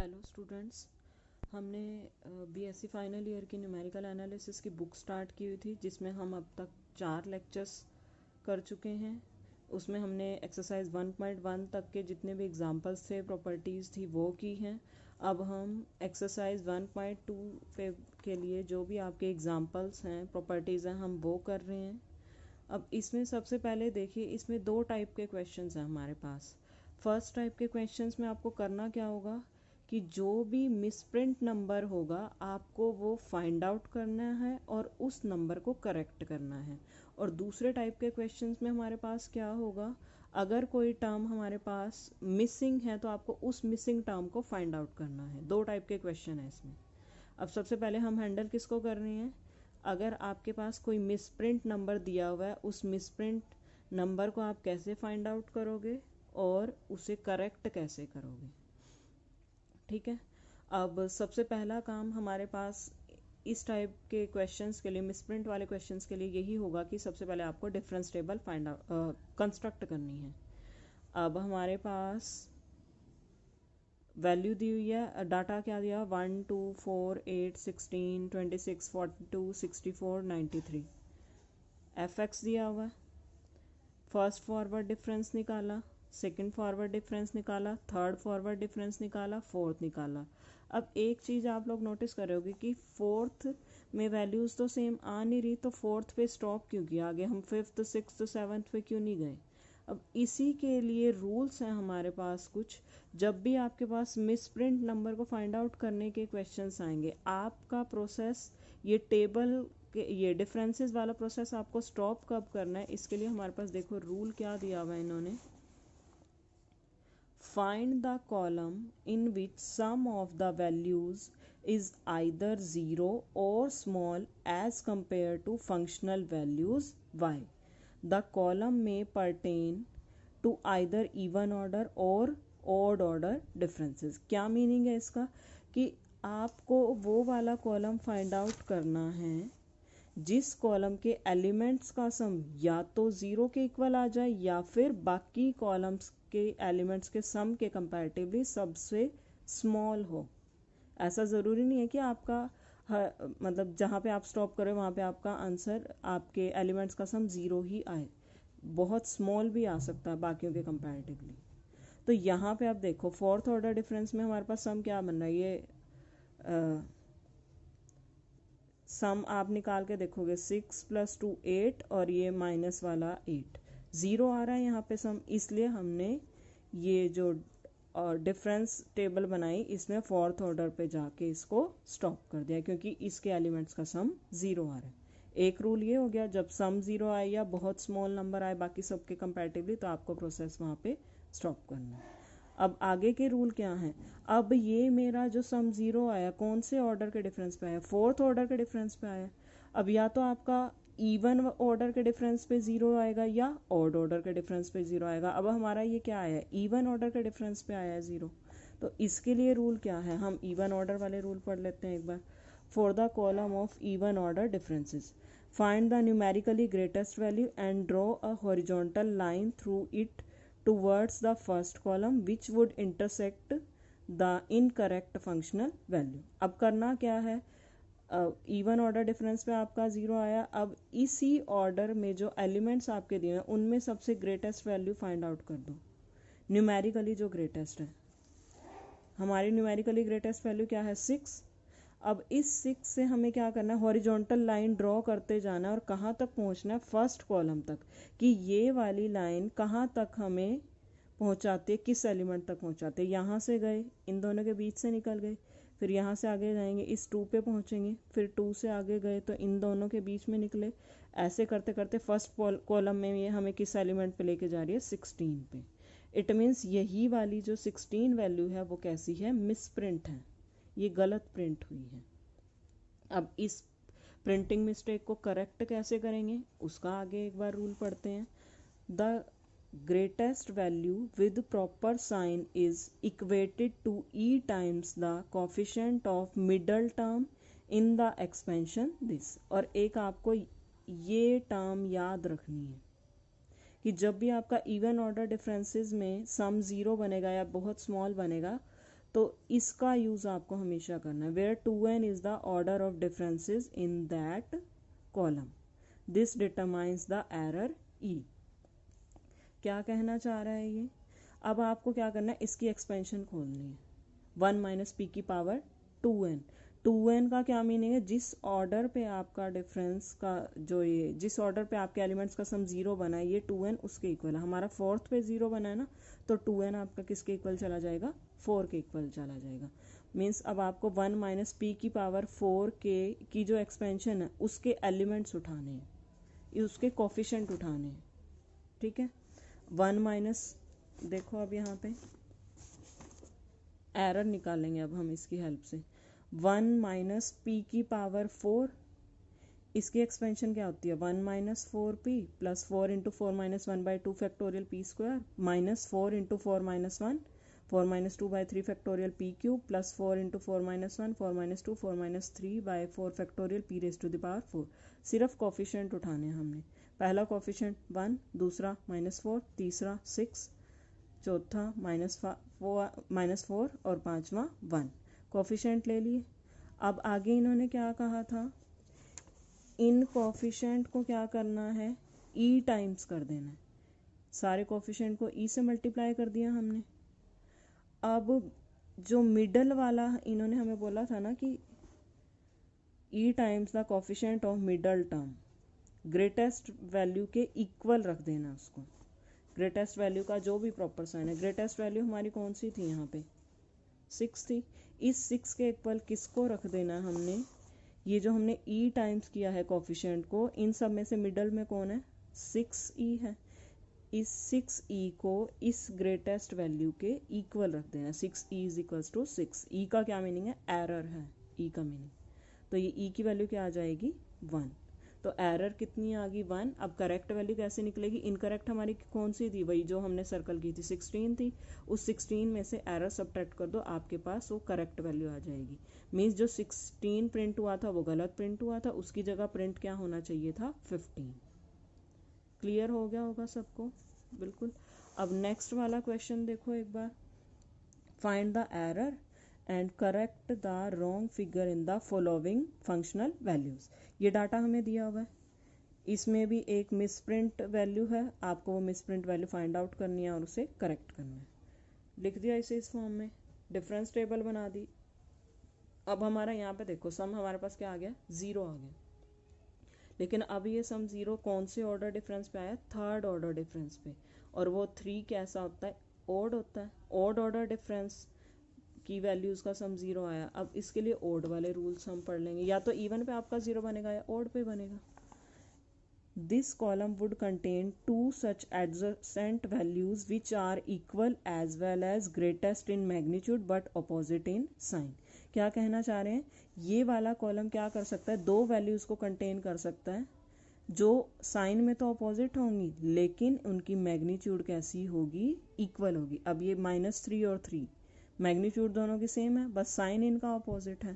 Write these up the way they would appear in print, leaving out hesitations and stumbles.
Hello students, हमने BSc final year की numerical analysis की बुक स्टार्ट की हुई थी, जिसमें हम अब तक 4 लेक्चर्स कर चुके हैं। उसमें हमने एक्सरसाइज 1.1 तक के जितने भी एग्जांपल्स थे, प्रॉपर्टीज़ थी, वो की हैं। अब हम एक्सरसाइज 1.2 के लिए जो भी आपके एग्जांपल्स हैं, प्रॉपर्टीज़ हैं, हम वो कर रहे हैं। अब इसमें सबसे पहले देखिए, इसमें 2 टाइप के क्वेश्चंस हैं हमारे पास। फर्स्ट टाइप के क्वेश्चंस में आपको करना क्या होगा कि जो भी मिसप्रिंट नंबर होगा आपको वो फाइंड आउट करना है और उस नंबर को करेक्ट करना है। और दूसरे टाइप के क्वेश्चंस में हमारे पास क्या होगा, अगर कोई टर्म हमारे पास मिसिंग है तो आपको उस मिसिंग टर्म को फाइंड आउट करना है। 2 टाइप के क्वेश्चन है इसमें। अब सबसे पहले हम हैंडल किसको कर रहे हैं, अगर आपके पास कोई मिसप्रिंट नंबर दिया हुआ है, उस मिसप्रिंट नंबर को आप कैसे फाइंड आउट करोगे और उसे करेक्ट कैसे करोगे। ठीक है। अब सबसे पहला काम हमारे पास इस टाइप के क्वेश्चंस के लिए, मिसप्रिंट वाले क्वेश्चंस के लिए यही होगा कि सबसे पहले आपको difference table find out construct करनी है। अब हमारे पास वैल्यू दी हुई है, डाटा क्या दिया, 1 2 4 8 16 26 42 64 93। एफ एक्स दिया हुआ है, फर्स्ट फॉरवर्ड डिफरेंस निकाला, सेकंड फॉरवर्ड डिफरेंस निकाला, थर्ड फॉरवर्ड डिफरेंस निकाला, फोर्थ निकाला। अब एक चीज़ आप लोग नोटिस करोगे कि फोर्थ में वैल्यूज़ तो सेम आ नहीं रही, तो फोर्थ पे स्टॉप क्यों किया, आगे हम फिफ्थ सिक्स्थ सेवन्थ पे क्यों नहीं गए। अब इसी के लिए रूल्स हैं हमारे पास कुछ। जब भी आपके पास मिसप्रिंट नंबर को फाइंड आउट करने के क्वेश्चंस आएंगे, आपका प्रोसेस ये टेबल के ये डिफरेंसेस वाला प्रोसेस आपको स्टॉप कब करना है, इसके लिए हमारे पास देखो रूल क्या दिया हुआ है इन्होंने। Find the column in which some of the values is either 0 or small as compared to functional values y. The column may pertain to either even order or odd order differences. क्या meaning है इसका कि आपको वो वाला column find out करना है जिस कॉलम के एलिमेंट्स का सम या तो 0 के इक्वल आ जाए या फिर बाकी कॉलम्स के एलिमेंट्स के सम के कंपैरेटिवली सबसे स्मॉल हो। ऐसा ज़रूरी नहीं है कि आपका मतलब जहाँ पे आप स्टॉप करें वहाँ पे आपका आंसर, आपके एलिमेंट्स का सम 0 ही आए, बहुत स्मॉल भी आ सकता है बाकियों के कंपैरेटिवली। तो यहाँ पे आप देखो फोर्थ ऑर्डर डिफरेंस में हमारे पास सम क्या बन रहा है, ये सम आप निकाल के देखोगे 6 + 2 8 और ये माइनस वाला 8, 0 आ रहा है यहाँ पे सम, इसलिए हमने ये जो डिफरेंस टेबल बनाई इसमें फोर्थ ऑर्डर पे जाके इसको स्टॉप कर दिया, क्योंकि इसके एलिमेंट्स का सम 0 आ रहा है। एक रूल ये हो गया, जब सम 0 आए या बहुत स्मॉल नंबर आए बाकी सबके कंपैरेटिवली, तो आपको प्रोसेस वहाँ पे स्टॉप करना है। अब आगे के रूल क्या हैं, अब ये मेरा जो सम 0 आया कौन से ऑर्डर के डिफरेंस पे आया, फोर्थ ऑर्डर के डिफरेंस पे आया। अब या तो आपका इवन ऑर्डर के डिफरेंस पे 0 आएगा या ऑड ऑर्डर के डिफरेंस पे 0 आएगा। अब हमारा ये क्या आया है, इवन ऑर्डर के डिफरेंस पे आया है 0। तो इसके लिए रूल क्या है, हम इवन ऑर्डर वाले रूल पढ़ लेते हैं एक बार। For the column of even order differences, find the numerically greatest value and draw a horizontal line through it towards the first column which would intersect the incorrect functional value. अब करना क्या है, even order difference पे आपका 0 आया। अब इसी order में जो एलिमेंट्स आपके दिए हैं उनमें सबसे ग्रेटेस्ट वैल्यू फाइंड आउट कर दो, न्यूमेरिकली जो ग्रेटेस्ट है। हमारी न्यूमेरिकली ग्रेटेस्ट वैल्यू क्या है, 6। अब इस 6 से हमें क्या करना है, हॉरिजॉन्टल लाइन ड्रॉ करते जाना है और कहाँ तक पहुँचना है, फर्स्ट कॉलम तक, कि ये वाली लाइन कहाँ तक हमें पहुँचाती है, किस एलिमेंट तक पहुँचाते हैं। यहाँ से गए, इन दोनों के बीच से निकल गए, फिर यहाँ से आगे जाएंगे, इस 2 पे पहुँचेंगे, फिर 2 से आगे गए तो इन दोनों के बीच में निकले। ऐसे करते करते फर्स्ट कॉलम में ये हमें किस एलिमेंट पे लेके जा रही है, 16 पे। इट मीन्स यही वाली जो 16 वैल्यू है वो कैसी है, मिसप्रिंट है, ये गलत प्रिंट हुई है। अब इस प्रिंटिंग मिस्टेक को करेक्ट कैसे करेंगे उसका आगे एक बार रूल पढ़ते हैं। The greatest value with proper sign is equated to e times the coefficient of middle term in the expansion this. और एक आपको ये टर्म याद रखनी है कि जब भी आपका इवन ऑर्डर डिफरेंसेस में सम 0 बनेगा या बहुत स्मॉल बनेगा, तो इसका यूज़ आपको हमेशा करना है। Where 2n is the order of differences in that column, this determines the error E. क्या कहना चाह रहा है ये? अब आपको क्या करना है, इसकी एक्सपेंशन खोलनी है। 1 माइनस पी की पावर 2n। 2n का क्या मीनिंग है? जिस ऑर्डर पे आपका डिफरेंस का जो ये जिस ऑर्डर पे आपके एलिमेंट्स का सम 0 बना है, ये 2n उसके इक्वल है। हमारा फोर्थ पे 0 बना है ना, तो 2n आपका किसके इक्वल चला जाएगा? 4 के इक्वल चला जाएगा। मीन्स अब आपको 1 माइनस पी की पावर 4 के की जो एक्सपेंशन है उसके एलिमेंट्स उठाने हैं, उसके कोफिशिएंट उठाने हैं। ठीक है, 1 माइनस, देखो अब यहाँ पे एरर निकालेंगे अब हम इसकी हेल्प से। 1 माइनस पी की पावर 4, इसकी एक्सपेंशन क्या होती है? 1 minus 4p plus 4 into 4 minus 1 by 2 factorial p square minus 4 into 4 minus 1 4 minus 2 by 3 factorial p cube plus 4 into 4 minus 1 4 minus 2 4 minus 3 by 4 factorial p raise to the power 4। सिर्फ coefficient उठाने हैं हमने। पहला coefficient 1, दूसरा -4, तीसरा 6, चौथा -4 और पांचवा 1। कोफिशिएंट ले लिए। अब आगे इन्होंने क्या कहा था? इन कोफिशिएंट को क्या करना है? ई टाइम्स कर देना है। सारे कोफिशिएंट को ई से मल्टीप्लाई कर दिया हमने। अब जो मिडल वाला इन्होंने हमें बोला था ना कि E times the coefficient of middle term, greatest value के इक्वल रख देना उसको। ग्रेटेस्ट वैल्यू का जो भी प्रॉपर साइन है, ग्रेटेस्ट वैल्यू हमारी कौन सी थी यहाँ पे? 6 थी। इस 6 के इक्वल किसको रख देना है हमने? ये जो हमने ई टाइम्स किया है कोफिशिएंट को, इन सब में से मिडल में कौन है? 6e है। इस 6e को इस ग्रेटेस्ट वैल्यू के इक्वल रख देना। 6e is equals to 6। ई का क्या मीनिंग है? एरर है ई का मीनिंग। तो ये ई की वैल्यू क्या आ जाएगी? 1। तो एरर कितनी आ गई? 1। अब करेक्ट वैल्यू कैसे निकलेगी? इनकरेक्ट हमारी कौन सी थी? वही जो हमने सर्कल की थी, 16 थी। उस 16 में से एरर सब्ट्रैक्ट कर दो, आपके पास वो करेक्ट वैल्यू आ जाएगी। मीन्स जो 16 प्रिंट हुआ था वो गलत प्रिंट हुआ था, उसकी जगह प्रिंट क्या होना चाहिए था? 15। क्लियर हो गया होगा सबको? बिल्कुल। अब नेक्स्ट वाला क्वेश्चन देखो एक बार। Find the error and correct the wrong figure in the following functional values. ये डाटा हमें दिया हुआ है, इसमें भी एक मिसप्रिंट वैल्यू है, आपको वो मिसप्रिंट वैल्यू फाइंड आउट करनी है और उसे करेक्ट करना है। लिख दिया इसे इस फॉर्म में, डिफरेंस टेबल बना दी। अब हमारा यहाँ पे देखो सम हमारे पास क्या आ गया? 0 आ गया। लेकिन अब ये सम 0 कौन से ऑर्डर डिफरेंस पे आया? थर्ड ऑर्डर डिफरेंस पे। और वो 3 कैसा होता है? ओड होता है। ओड ऑर्डर डिफरेंस की वैल्यूज़ का सम 0 आया। अब इसके लिए ओड वाले रूल्स हम पढ़ लेंगे, या तो इवन पे आपका 0 बनेगा या ओड पे बनेगा। This column would contain 2 such adjacent values which are equal as well as greatest in magnitude but opposite in sign। क्या कहना चाह रहे हैं? ये वाला कॉलम क्या कर सकता है? 2 वैल्यूज़ को कंटेन कर सकता है जो साइन में तो अपोजिट होंगी, लेकिन उनकी मैग्नीट्यूड कैसी होगी? इक्वल होगी। अब ये -3 और 3 मैग्नीट्यूड दोनों की सेम है, बस साइन इनका अपोजिट है।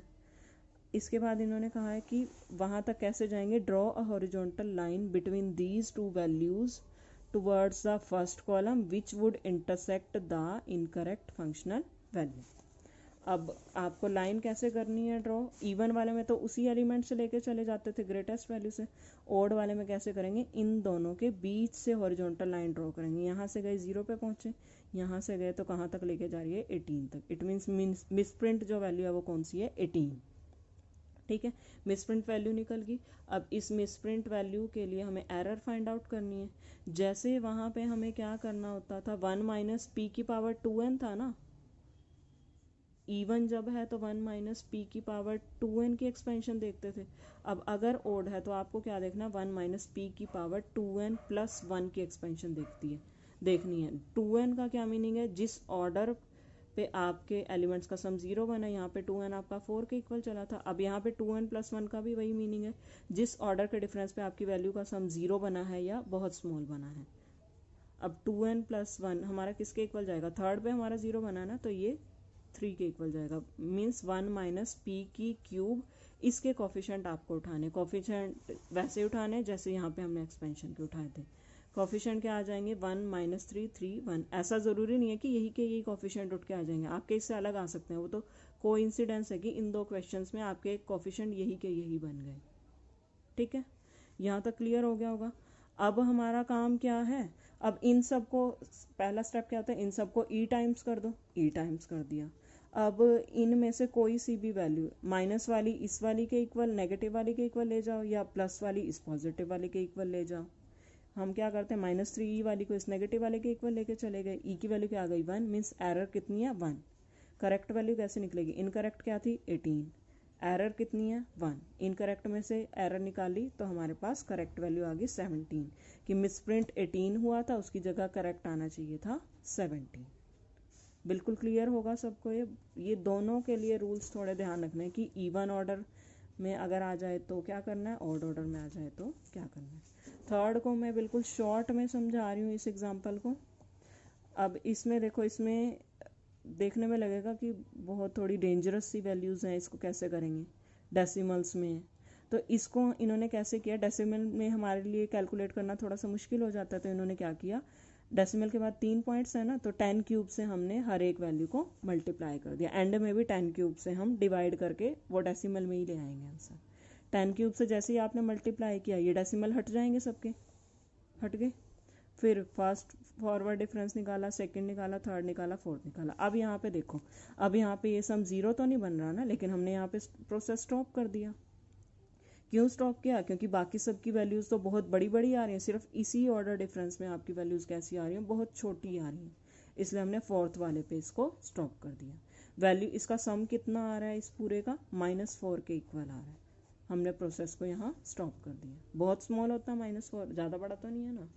इसके बाद इन्होंने कहा है कि वहाँ तक कैसे जाएंगे? Draw a horizontal line between these 2 values towards the first column which would intersect the incorrect functional value. अब आपको लाइन कैसे करनी है ड्रॉ? इवन वाले में तो उसी एलिमेंट से लेके चले जाते थे, ग्रेटेस्ट वैल्यू से। ओड वाले में कैसे करेंगे? इन दोनों के बीच से हॉरिजॉन्टल लाइन ड्रॉ करेंगे। यहाँ से गए 0 पे पहुंचे, यहाँ से गए तो कहाँ तक लेके जा रही है? 18 तक। इट मीन्स मिसप्रिंट जो वैल्यू है वो कौन सी है? 18। ठीक है, मिसप्रिंट वैल्यू निकल गई। अब इस मिसप्रिंट वैल्यू के लिए हमें एरर फाइंड आउट करनी है। जैसे वहाँ पे हमें क्या करना होता था? 1 माइनस पी की पावर 2n था ना, इवन जब है तो 1 माइनस पी की पावर 2n की एक्सपेंशन देखते थे। अब अगर ओड है तो आपको क्या देखना? 1 माइनस पी की पावर 2n प्लस 1 की एक्सपेंशन देखनी है। 2n का क्या मीनिंग है? जिस ऑर्डर पे आपके एलिमेंट्स का सम 0 बना, यहाँ पे 2n आपका 4 के इक्वल चला था। अब यहाँ पे 2n प्लस 1 का भी वही मीनिंग है, जिस ऑर्डर के डिफरेंस पे आपकी वैल्यू का सम 0 बना है या बहुत स्मॉल बना है। अब 2n प्लस 1 हमारा किसके इक्वल जाएगा? थर्ड पे हमारा 0 बना है ना, तो ये 3 के इक्वल जाएगा। मीन्स 1 माइनस पी की क्यूब। इसके कोफिशिएंट आपको उठाने, कोफिशिएंट वैसे उठाने जैसे यहाँ पे हमने एक्सपेंशन के उठाए थे। कोफिशिएंट क्या आ जाएंगे 1 -3 3 1। ऐसा ज़रूरी नहीं है कि यही के यही कोफिशिएंट उठ के आ जाएंगे, आपके इससे अलग आ सकते हैं। वो तो कोइंसिडेंस है कि इन दो क्वेश्चंस में आपके कोफिशिएंट यही के यही बन गए। ठीक है, यहाँ तक क्लियर हो गया होगा। अब हमारा काम क्या है, अब इन सब को, पहला स्टेप क्या होता है, इन सब को ई टाइम्स कर दो, ई टाइम्स कर दिया। अब इनमें से कोई सी भी वैल्यू, माइनस वाली इस वाली के इक्वल, नेगेटिव वाली के इक्वल ले जाओ, या प्लस वाली इस पॉजिटिव वाली के इक्वल ले जाओ। हम क्या करते हैं, -3 वाली को इस नेगेटिव वाले के इक्वल लेके चले गए, ई की वैल्यू क्या आ गई 1, मीन्स एरर कितनी है 1। करेक्ट वैल्यू कैसे निकलेगी, इनकरेक्ट क्या थी 18, एरर कितनी है 1, इनकरेक्ट में से एरर निकाली तो हमारे पास करेक्ट वैल्यू आ गई 17, कि मिसप्रिंट 18 हुआ था, उसकी जगह करेक्ट आना चाहिए था 17। बिल्कुल क्लियर होगा सबको। ये दोनों के लिए रूल्स थोड़े ध्यान रखने कि इवन ऑर्डर में अगर आ जाए तो क्या करना है, ऑड ऑर्डर में आ जाए तो क्या करना है। थर्ड को मैं बिल्कुल शॉर्ट में समझा रही हूँ इस एग्जांपल को। अब इसमें देखो, इसमें देखने में लगेगा कि बहुत थोड़ी डेंजरस सी वैल्यूज़ हैं, इसको कैसे करेंगे, डेसिमल्स में है। तो इसको इन्होंने कैसे किया, डेसिमल में हमारे लिए कैलकुलेट करना थोड़ा सा मुश्किल हो जाता है, तो इन्होंने क्या किया, डेसिमल के बाद 3 पॉइंट्स है ना, तो 10 क्यूब से हमने हर एक वैल्यू को मल्टीप्लाई कर दिया। एंड में भी 10 क्यूब से हम डिवाइड करके वो डेसिमल में ही ले आएंगे आंसर। 10 क्यूब से जैसे ही आपने मल्टीप्लाई किया, ये डेसिमल हट जाएंगे, सबके हट गए। फिर फर्स्ट फॉरवर्ड डिफरेंस निकाला, सेकंड निकाला, थर्ड निकाला, फोर्थ निकाला। अब यहाँ पे देखो, अब यहाँ पे ये सम जीरो तो नहीं बन रहा ना, लेकिन हमने यहाँ पे प्रोसेस स्टॉप कर दिया। क्यों स्टॉप किया, क्योंकि बाकी सब की वैल्यूज़ तो बहुत बड़ी बड़ी आ रही हैं, सिर्फ इसी ऑर्डर डिफरेंस में आपकी वैल्यूज़ कैसी आ रही हैं, बहुत छोटी आ रही हैं। इसलिए हमने फोर्थ वाले पे इसको स्टॉप कर दिया। वैल्यू इसका सम कितना आ रहा है इस पूरे का, -4 के इक्वल आ रहा है। हमने प्रोसेस को यहाँ स्टॉप कर दिया। बहुत स्मॉल होता है -4, ज़्यादा बड़ा तो नहीं है ना।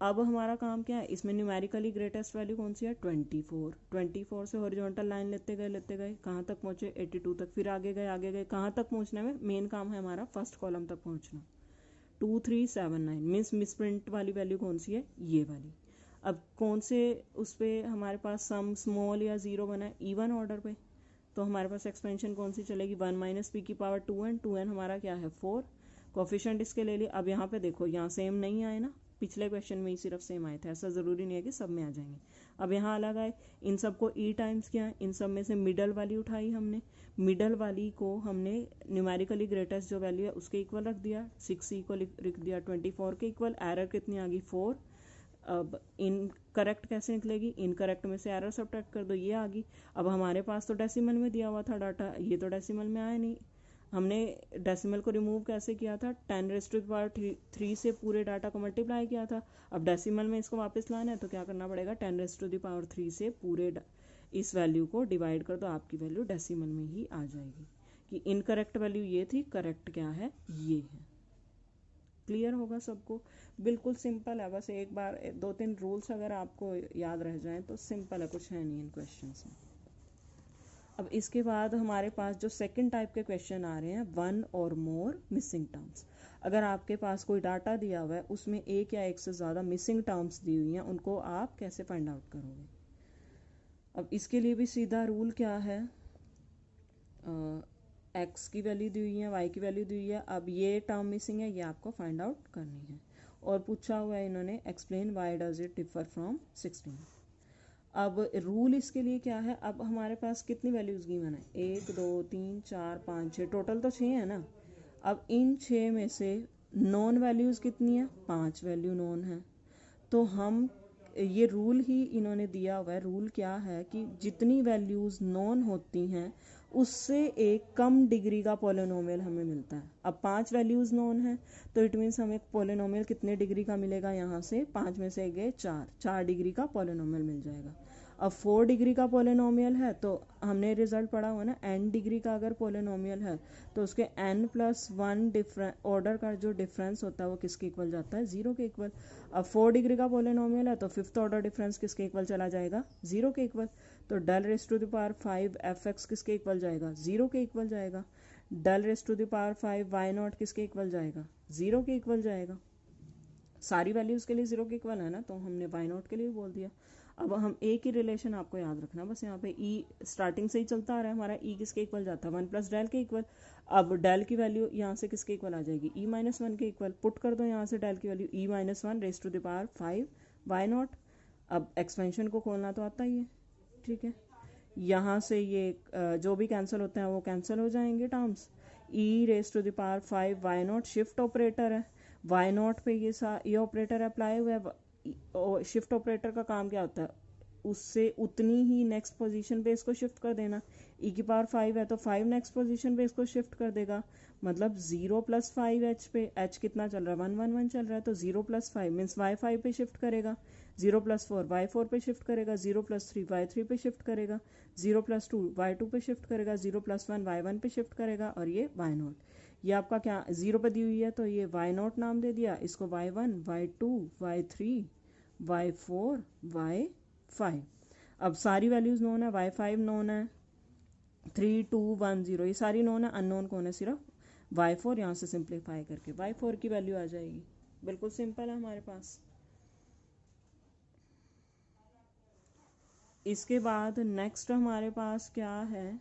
अब हमारा काम क्या है, इसमें न्यूमेरिकली ग्रेटेस्ट वैल्यू कौन सी है 24। 24 से हॉरिजॉन्टल लाइन लेते गए कहाँ तक पहुँचे 82 तक, फिर आगे गए कहाँ तक पहुँचने में, मेन काम है हमारा फर्स्ट कॉलम तक पहुँचना। 2379 मीन्स मिसप्रिंट वाली वैल्यू कौन सी है, ये वाली। अब कौन से उस पर हमारे पास सम स्मॉल या ज़ीरो बना है, इवन ऑर्डर पे, तो हमारे पास एक्सपेंशन कौन सी चलेगी 1 - p की पावर 2n। 2n हमारा क्या है 4, कोफिशिएंट इसके ले लिए। अब यहाँ पे देखो, यहाँ सेम नहीं आए ना, पिछले क्वेश्चन में ही सिर्फ सेम आए थे, ऐसा ज़रूरी नहीं है कि सब में आ जाएंगे। अब यहाँ अलग आए, इन सब को ई टाइम्स किया, इन सब में से मिडल वाली उठाई हमने, मिडल वाली को हमने न्यूमेरिकली ग्रेटेस्ट जो वैल्यू है उसके इक्वल रख दिया, 6c को लिख दिया 24 के इक्वल। एरर कितनी आ गई 4। अब इन करेक्ट कैसे निकलेगी, इनकरेक्ट में से एरर सब्ट्रैक्ट कर दो, ये आ गई। अब हमारे पास तो डेसिमल में दिया हुआ था डाटा, ये तो डेसिमल में आया नहीं। हमने डेसिमल को रिमूव कैसे किया था, 10⁻³ से पूरे डाटा को मल्टीप्लाई किया था। अब डेसिमल में इसको वापस लाना है तो क्या करना पड़ेगा, 10⁻³ से पूरे इस वैल्यू को डिवाइड कर दो, आपकी वैल्यू डेसिमल में ही आ जाएगी। कि इनकरेक्ट वैल्यू ये थी, करेक्ट क्या है ये है। क्लियर होगा सबको, बिल्कुल सिंपल है। बस एक बार 2-3 रूल्स अगर आपको याद रह जाएं तो सिंपल है, कुछ है नहीं इन क्वेश्चंस में। अब इसके बाद हमारे पास जो सेकंड टाइप के क्वेश्चन आ रहे हैं, 1 और मोर मिसिंग टर्म्स। अगर आपके पास कोई डाटा दिया हुआ है, उसमें एक या एक से ज़्यादा मिसिंग टर्म्स दी हुई हैं, उनको आप कैसे फाइंड आउट करोगे। अब इसके लिए भी सीधा रूल क्या है, एक्स की वैल्यू दी हुई है, वाई की वैल्यू दी हुई है, अब ये टर्म मिसिंग है, ये आपको फाइंड आउट करनी है। और पूछा हुआ है इन्होंने, explain why does it differ from 16। अब रूल इसके लिए क्या है, अब हमारे पास कितनी वैल्यूज़ गिवन है, 1 2 3 4 5 6, टोटल तो 6 है ना। अब इन 6 में से नॉन वैल्यूज़ कितनी है, 5 वैल्यू नॉन है। तो हम ये रूल ही इन्होंने दिया हुआ है, रूल क्या है कि जितनी वैल्यूज़ नॉन होती हैं उससे एक कम डिग्री का पॉलिनोमियल हमें मिलता है। अब 5 वैल्यूज़ नॉन है तो इट मीन्स हमें पॉलिनोमियल कितने डिग्री का मिलेगा, यहाँ से 5 में से गए 4 डिग्री का पॉलिनोमियल मिल जाएगा। अब 4 डिग्री का पॉलिनोमियल है तो हमने रिजल्ट पढ़ा हुआ ना, n डिग्री का अगर पॉलिनोमियल है तो उसके n+1 डिफरेंस ऑर्डर का जो डिफरेंस होता है वो किसके इक्वल जाता है, 0 के इक्वल। अब 4 डिग्री का पॉलिनोमियल है तो 5th ऑर्डर डिफरेंस किसके इक्वल चला जाएगा, 0 के इक्वल। तो del⁻5 fx किसके इक्वल जाएगा, 0 के इक्वल जाएगा। del⁻5 y0 किसके इक्वल जाएगा, 0 के इक्वल जाएगा। सारी वैल्यूज़ के लिए 0 के इक्वल है ना, तो हमने y0 के लिए बोल दिया। अब हम ए की रिलेशन आपको याद रखना, बस यहाँ पे ई स्टार्टिंग से ही चलता आ रहा है हमारा, ई किसके इक्वल जाता है 1 प्लस डेल के इक्वल। अब डेल की वैल्यू यहाँ से किसके इक्वल आ जाएगी, ई माइनस वन के इक्वल। पुट कर दो यहाँ से डेल की value e minus one raise to the power 5 y naught. अब एक्सपेंशन को खोलना तो आता ही है, ठीक है। यहाँ से ये जो भी कैंसिल होते हैं वो कैंसिल हो जाएंगे terms. E raise to the power 5 y naught shift operator है, वाई नॉट पे ये ऑपरेटर अप्लाई हुआ है। शिफ्ट ऑपरेटर का काम क्या होता है, उससे उतनी ही नेक्स्ट पोजीशन पे इसको शिफ्ट कर देना। ई की पावर 5 है तो 5 नेक्स्ट पोजीशन पे इसको शिफ्ट कर देगा, मतलब 0 प्लस 5 एच पे, एच कितना चल रहा है 1 1 1 चल रहा है, तो 0 प्लस 5 मीन्स वाई 5 पे शिफ्ट करेगा, 0 प्लस 4 वाई 4 पे शिफ्ट करेगा, 0 प्लस 3 वाई 3 पे शिफ्ट करेगा, 0 प्लस 2 वाई 2 पे शिफ्ट करेगा, 0 प्लस 1 वाई 1 पे शिफ्ट करेगा, और ये वाई नॉट। ये आपका क्या 0 पे दी हुई है तो ये वाई नॉट नाम दे दिया, इसको Y 1 Y 2 Y 3 Y 4 Y 5। अब सारी वैल्यूज नोन है, वाई 5 नोन है, 3 2 1 0 ये सारी नोन है, अननोन कौन है सिर्फ वाई 4। यहाँ से सिंप्लीफाई करके वाई 4 की वैल्यू आ जाएगी, बिल्कुल सिंपल है हमारे पास। इसके बाद नेक्स्ट हमारे पास क्या है,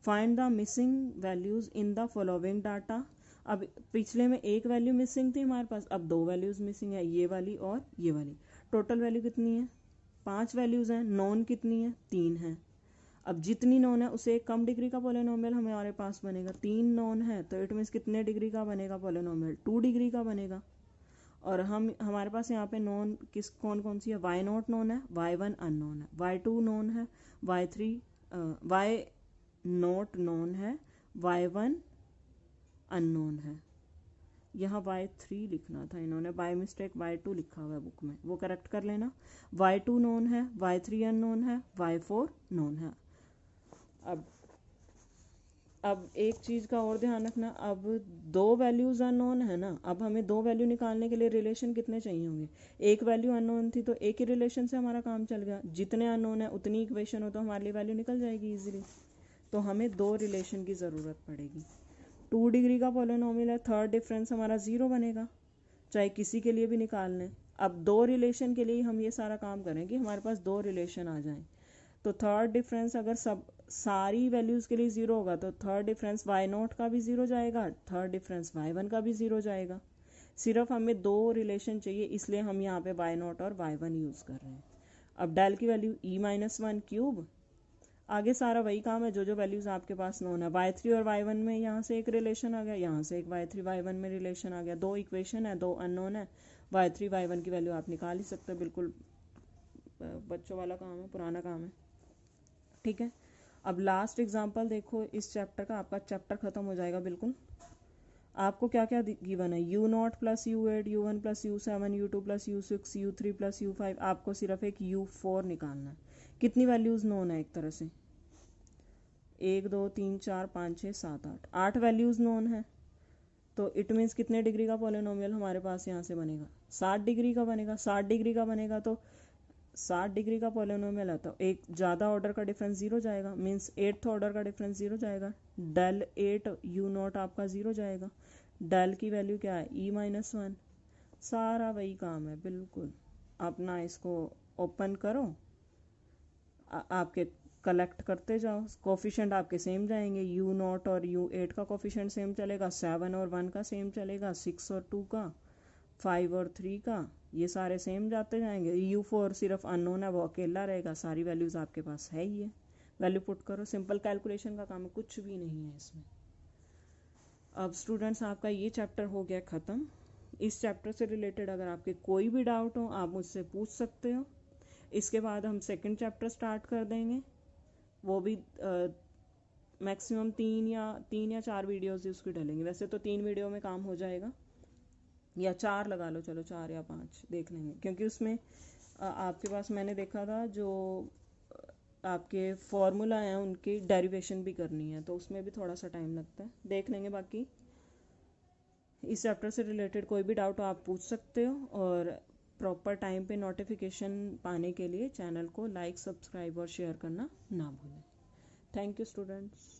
find the missing values in the following data. अब पिछले में एक वैल्यू मिसिंग थी हमारे पास, अब 2 वैल्यूज मिसिंग है, ये वाली और ये वाली। टोटल वैल्यू कितनी है 5 वैल्यूज हैं, नॉन कितनी है 3 है। अब जितनी नॉन है उसे एक कम डिग्री का पॉलिनोमियल हमारे पास बनेगा, 3 नॉन है तो इट मीन्स कितने डिग्री का बनेगा पॉलिनोमियल, 2 डिग्री का बनेगा। और हमारे पास यहाँ पे नॉन किस कौन कौन सी है, वाई नॉट नॉन है, वाई 1 अननोन है, वाई 2 नॉन है, वाई 3 वाई नॉट नॉन है, वाई 1 अननोन है। यहाँ वाई 3 लिखना था, इन्होंने बाय मिस्टेक वाई 2 लिखा हुआ है बुक में, वो करेक्ट कर लेना। वाई 2 नॉन है, वाई 3 अननोन है, वाई 4 नॉन है। अब एक चीज़ का और ध्यान रखना, अब 2 वैल्यूज़ अननोन है ना, अब हमें 2 वैल्यू निकालने के लिए रिलेशन कितने चाहिए होंगे, एक वैल्यू अननोन थी तो एक ही रिलेशन से हमारा काम चल गया, जितने अननोन है उतनी इक्वेशन हो तो हमारे लिए वैल्यू निकल जाएगी इजीली। तो हमें 2 रिलेशन की ज़रूरत पड़ेगी। 2 डिग्री का पॉलिनोमियल है, थर्ड डिफरेंस हमारा 0 बनेगा, चाहे किसी के लिए भी निकाल लें। अब 2 रिलेशन के लिए हम ये सारा काम करें कि हमारे पास 2 रिलेशन आ जाएं। तो थर्ड डिफरेंस अगर सब सारी वैल्यूज़ के लिए 0 होगा तो थर्ड डिफरेंस वाई नॉट का भी 0 जाएगा, थर्ड डिफरेंस वाई 1 का भी 0 जाएगा। सिर्फ हमें 2 रिलेशन चाहिए, इसलिए हम यहाँ पे वाई नॉट और वाई 1 यूज़ कर रहे हैं। अब डेल की value e minus one cube, आगे सारा वही काम है, जो वैल्यूज़ आपके पास नोन है। वाई 3 और वाई 1 में यहाँ से एक रिलेशन आ गया, यहाँ से एक वाई 3 वाई 1 में रिलेशन आ गया, 2 इक्वेशन है, 2 अननोन है, वाई 3 वाई 1 की वैल्यू आप निकाल ही सकते हो, बिल्कुल बच्चों वाला काम है, पुराना काम है, ठीक है। अब लास्ट एग्जांपल देखो इस चैप्टर का, आपका चैप्टर खत्म हो जाएगा बिल्कुल। आपको क्या क्या गिवन है, u not plus u8, u1 plus u7, u2 plus u6, u3 plus u5, आपको सिर्फ एक u4 निकालना है। कितनी वैल्यूज़ नोन है, एक तरह से 1 2 3 4 5 6 7 8 वैल्यूज़ नोन है। तो इट मीन्स कितने डिग्री का पॉलिनोमियल हमारे पास यहाँ से बनेगा, 60 डिग्री का बनेगा। 60 डिग्री का बनेगा तो 60 डिग्री का पॉलिनोमियल है तो एक ज़्यादा ऑर्डर का डिफरेंस 0 जाएगा, मीन्स 8th ऑर्डर का डिफरेंस 0 जाएगा। डेल 8 u नॉट आपका 0 जाएगा। डेल की वैल्यू क्या है e माइनस वन। सारा वही काम है बिल्कुल, अपना इसको ओपन करो, आपके कलेक्ट करते जाओ, कोफिशेंट आपके सेम जाएंगे, u नॉट और u8 का कोफिशेंट सेम चलेगा, 7 और 1 का सेम चलेगा, 6 और 2 का, 5 और 3 का, ये सारे सेम जाते जाएंगे। u4 सिर्फ अननोन है, वो अकेला रहेगा, सारी वैल्यूज़ आपके पास है ही है, वैल्यू पुट करो, सिंपल कैलकुलेशन का काम है, कुछ भी नहीं है इसमें। अब स्टूडेंट्स आपका ये चैप्टर हो गया ख़त्म। इस चैप्टर से रिलेटेड अगर आपके कोई भी डाउट हो आप मुझसे पूछ सकते हो। इसके बाद हम सेकंड चैप्टर स्टार्ट कर देंगे, वो भी मैक्सिमम 3 या 4 वीडियोज़ ही उसकी डलेंगे, वैसे तो 3 वीडियो में काम हो जाएगा, या 4 लगा लो, चलो 4 या 5 देख लेंगे, क्योंकि उसमें आपके पास मैंने देखा था जो आपके फॉर्मूला हैं उनकी डेरिवेशन भी करनी है, तो उसमें भी थोड़ा सा टाइम लगता है, देख लेंगे। बाकी इस चैप्टर से रिलेटेड कोई भी डाउट हो आप पूछ सकते हो, और प्रॉपर टाइम पे नोटिफिकेशन पाने के लिए चैनल को लाइक सब्सक्राइब और शेयर करना ना भूलें। Thank you students.